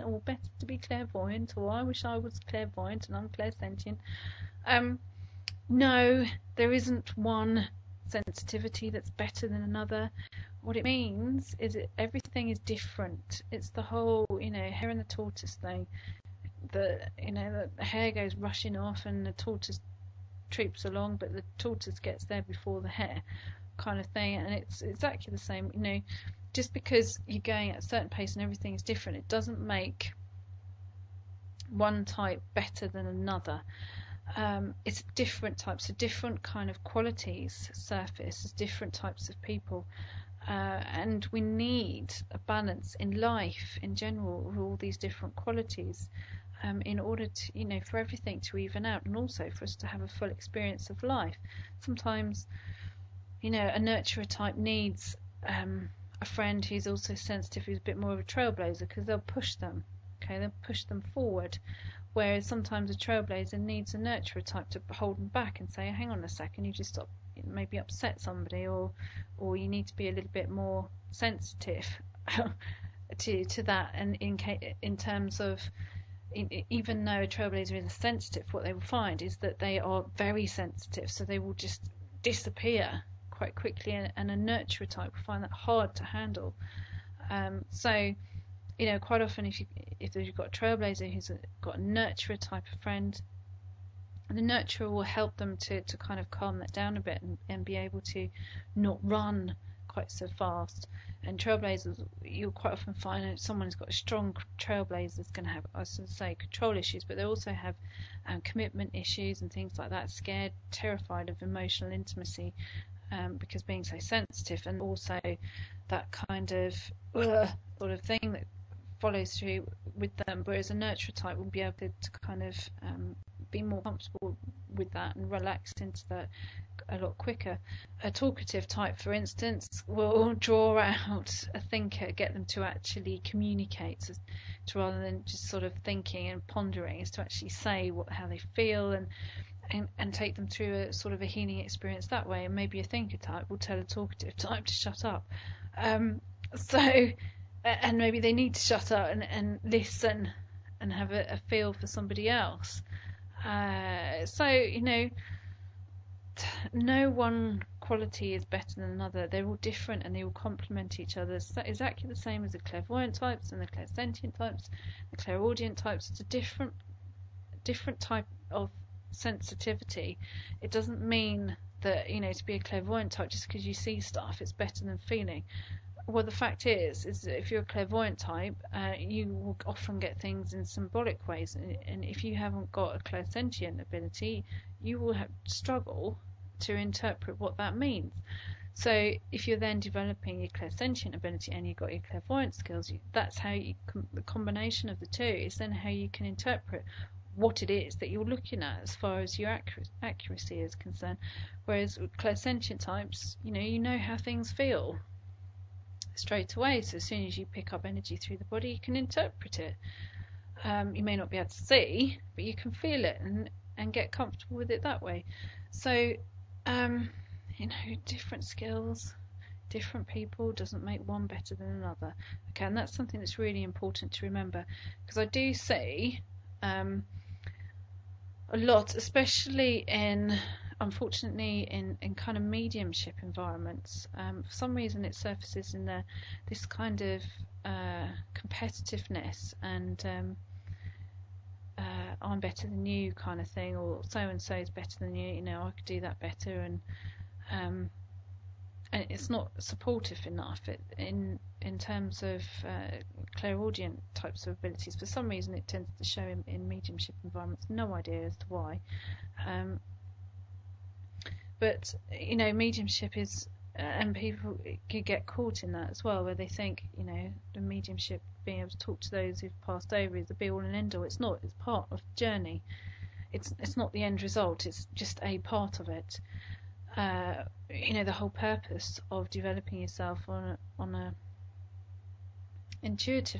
or better to be clairvoyant, or I wish I was clairvoyant and I'm clairsentient. Um, no, there isn't one sensitivity that's better than another. What it means is that everything is different. It's the whole, hare and the tortoise thing. The hare goes rushing off and the tortoise troops along, but the tortoise gets there before the hare, kind of thing. And it's exactly the same. Just because you're going at a certain pace and everything is different, it doesn't make one type better than another. It's different types of different kind of qualities surface as different types of people, and we need a balance in life in general of all these different qualities, in order to, for everything to even out, and also for us to have a full experience of life. Sometimes, a nurturer type needs a friend who's also sensitive, who's a bit more of a trailblazer, because they'll push them. Okay, they'll push them forward. Whereas sometimes a trailblazer needs a nurturer type to hold them back and say, hang on a second, you just stop, maybe upset somebody, or you need to be a little bit more sensitive to that. And in terms of, even though a trailblazer is sensitive, what they will find is that they are very sensitive, so they will just disappear quite quickly, and a nurturer type will find that hard to handle. So quite often if you've got a trailblazer who's got a nurturer type of friend, the nurturer will help them to kind of calm that down a bit, and be able to not run quite so fast. And trailblazers, you'll quite often find that someone who's got a strong trailblazer is going to have, I was going to say, control issues, but they also have commitment issues and things like that, scared, terrified of emotional intimacy, because being so sensitive, and also that kind of sort of thing that follows through with them, whereas a nurturer type will be able to kind of be more comfortable with that and relaxed into that a lot quicker. A talkative type, for instance, will draw out a thinker, get them to actually communicate, to rather than just sort of thinking and pondering, is to actually say how they feel, and take them through a sort of a healing experience that way. And maybe a thinker type will tell a talkative type to shut up. And maybe they need to shut up and listen and have a feel for somebody else. No one quality is better than another. They're all different and they all complement each other. So exactly the same as the clairvoyant types and the clairsentient types, the clairaudient types. It's a different type of sensitivity. It doesn't mean that, to be a clairvoyant type, just because you see stuff, it's better than feeling. Well, the fact is that if you're a clairvoyant type, you will often get things in symbolic ways, and if you haven't got a clairsentient ability, you will struggle to interpret what that means. So if you're then developing your clairsentient ability and you've got your clairvoyant skills, that's how the combination of the two is then how you can interpret what it is that you're looking at as far as your accuracy is concerned. Whereas with clairsentient types, you know how things feel straight away, so as soon as you pick up energy through the body, you can interpret it. You may not be able to see, but you can feel it and get comfortable with it that way. So different skills, different people, doesn't make one better than another. Okay, and that's something that's really important to remember, because I do see a lot, especially unfortunately in kind of mediumship environments. For some reason it surfaces in this kind of competitiveness, and I'm better than you kind of thing, or so and so is better than you, I could do that better, and it's not supportive enough in terms of clairaudient types of abilities. For some reason it tends to show in mediumship environments, no idea as to why. But mediumship is, and people could get caught in that as well, where they think the mediumship, being able to talk to those who've passed over, is the be all and end all. It's not. It's part of the journey. It's not the end result. It's just a part of it. The whole purpose of developing yourself on a intuitive